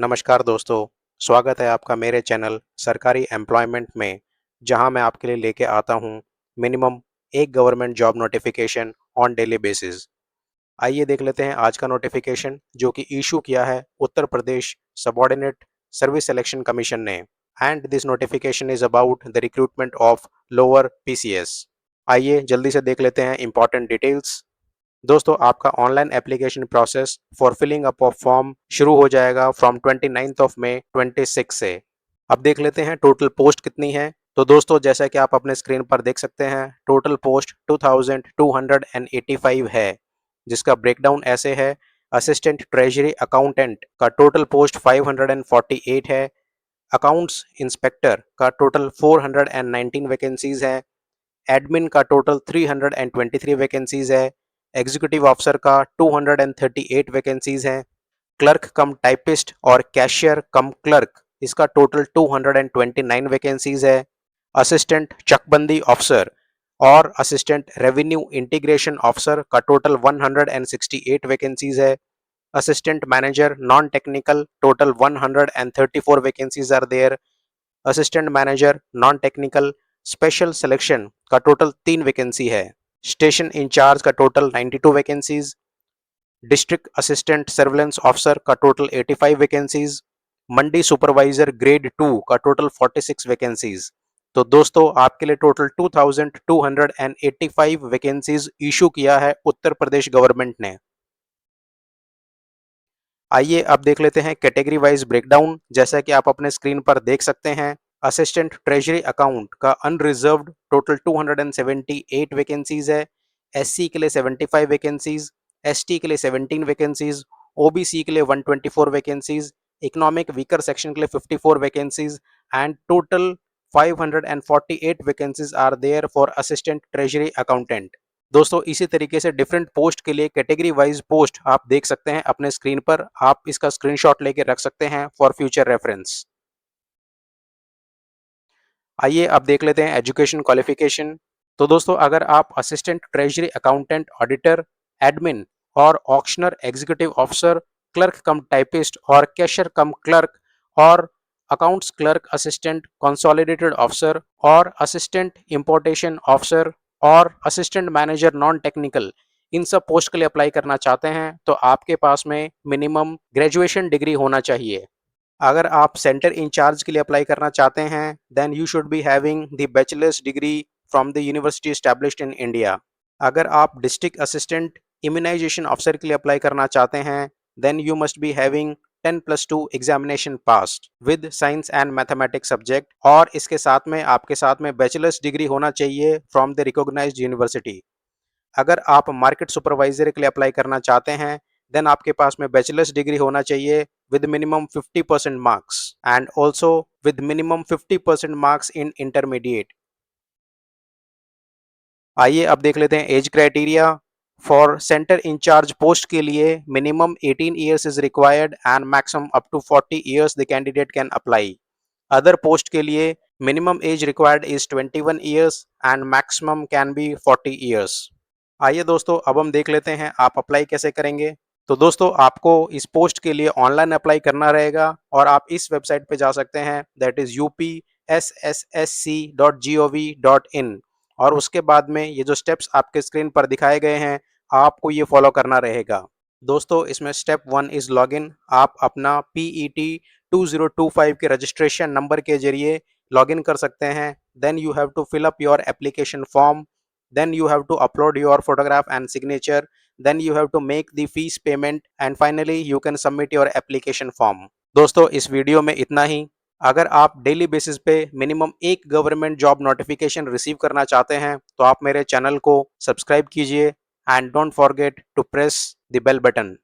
नमस्कार दोस्तों, स्वागत है आपका मेरे चैनल सरकारी एम्प्लॉयमेंट में, जहां मैं आपके लिए लेके आता हूं मिनिमम एक government job notification on daily basis. आइए देख लेते हैं आज का नोटिफिकेशन जो कि इशू किया है Uttar Pradesh subordinate service selection commission ने। And this notification is about the recruitment of lower PCS. आइए जल्दी से देख लेते हैं इंपॉर्टेंट डिटेल्स। दोस्तों, आपका online application process for filling up of form शुरू हो जाएगा फ्रॉम 29 ऑफ मई 26 से। अब देख लेते हैं टोटल पोस्ट कितनी है। तो दोस्तों, जैसा कि आप अपने स्क्रीन पर देख सकते हैं, टोटल पोस्ट 2285 है, जिसका ब्रेकडाउन ऐसे है। असिस्टेंट ट्रेजरी अकाउंटेंट का टोटल पोस्ट 548 है। अकाउंट्स इंस्पेक्टर का टोटल 419 वैकेंसीज है। एडमिन का टोटल 323 वैकेंसीज है। एग्जीक्यूटिव ऑफिसर का 238 वैकेंसीज हैं। क्लर्क कम टाइपिस्ट और कैशियर कम क्लर्क, इसका टोटल 229 वैकेंसीज है। असिस्टेंट चकबंदी ऑफिसर और असिस्टेंट रेवेन्यू इंटीग्रेशन ऑफिसर का टोटल 168 वैकेंसीज है। Assistant manager non technical total 134 vacancies are there. Assistant manager non technical special selection का total 3 vacancy है। Station in charge का total 92 vacancies. District assistant surveillance officer का total 85 vacancies. मंडी supervisor grade 2 का total 46 vacancies. तो दोस्तों, आपके लिए टोटल 2285 वैकेंसीज इशू किया है उत्तर प्रदेश गवर्नमेंट ने। आइए अब देख लेते हैं कैटेगरी वाइज ब्रेकडाउन। जैसा कि आप अपने स्क्रीन पर देख सकते हैं, असिस्टेंट ट्रेजरी अकाउंट का अनरिजर्व्ड टोटल 278 वैकेंसीज है। एससी के लिए 75 वैकेंसीज, एसटी के लिए 17 वैकेंसीज, ओबीसी के लिए 124 वैकेंसीज, इकोनॉमिक वीकर सेक्शन के लिए 54 vacancies and total 548 vacancies are there for assistant treasury accountant. दोस्तों, इसी तरीके से डिफरेंट पोस्ट के लिए कैटेगरी वाइज पोस्ट आप देख सकते हैं अपने स्क्रीन पर। आप इसका स्क्रीनशॉट लेके रख सकते हैं फॉर फ्यूचर रेफरेंस। आइए अब देख लेते हैं एजुकेशन क्वालिफिकेशन। तो दोस्तों, अगर आप assistant treasury accountant auditor, admin और auctioneer executive officer, clerk cum typist और कैशियर कम क्लर्क और accounts clerk assistant consolidated officer और असिस्टेंट इंपोर्टेशन ऑफिसर और असिस्टेंट मैनेजर नॉन टेक्निकल, इन सब पोस्ट के लिए अप्लाई करना चाहते हैं तो आपके पास में मिनिमम ग्रेजुएशन डिग्री होना चाहिए। अगर आप सेंटर इंचार्ज के लिए अप्लाई करना चाहते हैं then you should be having the bachelor's degree from the university established in India. अगर आप डिस्ट्रिक्ट असिस्टेंट इम्यूनाइजेशन ऑफिसर के लिए अप्लाई करना चाहते हैं then you must be having 10+2 examination passed with science and mathematics subject, और इसके साथ में आपके साथ में बैचलर्स डिग्री होना चाहिए फ्रॉम द रिकॉग्नाइज्ड यूनिवर्सिटी। अगर आप मार्केट सुपरवाइजर के लिए अप्लाई करना चाहते हैं देन आपके पास में बैचलर्स डिग्री होना चाहिए with minimum 50% marks and also with minimum 50% marks in intermediate। आइए अब देख लेते हैं age criteria. For centre incharge post के लिए minimum 18 years is required and maximum up to 40 years the candidate can apply. Other post के लिए minimum age required is 21 years and maximum can be 40 years. आइए दोस्तों, अब हम देख लेते हैं आप अप्लाई कैसे करेंगे। तो दोस्तों, आपको इस पोस्ट के लिए ऑनलाइन अप्लाई करना रहेगा और आप इस वेबसाइट पे जा सकते हैं, दैट इज upsssc.gov.in, और उसके बाद में ये जो स्टेप्स आपके स्क्रीन पर दिखाए गए हैं आपको ये फॉलो करना रहेगा। दोस्तों, इसमें स्टेप 1 इज लॉगिन। आप अपना PET 2025 के रजिस्ट्रेशन नंबर के जरिए लॉगिन कर सकते हैं। Then you have to fill up your application form, then you have to upload your photograph and signature, then you have to make the fees payment and finally you can submit your application form। दोस्तों, इस video में इतना ही। अगर आप daily basis पे minimum एक government job notification receive करना चाहते हैं तो आप मेरे चैनल को सब्सक्राइब कीजिए and don't forget to press the bell button.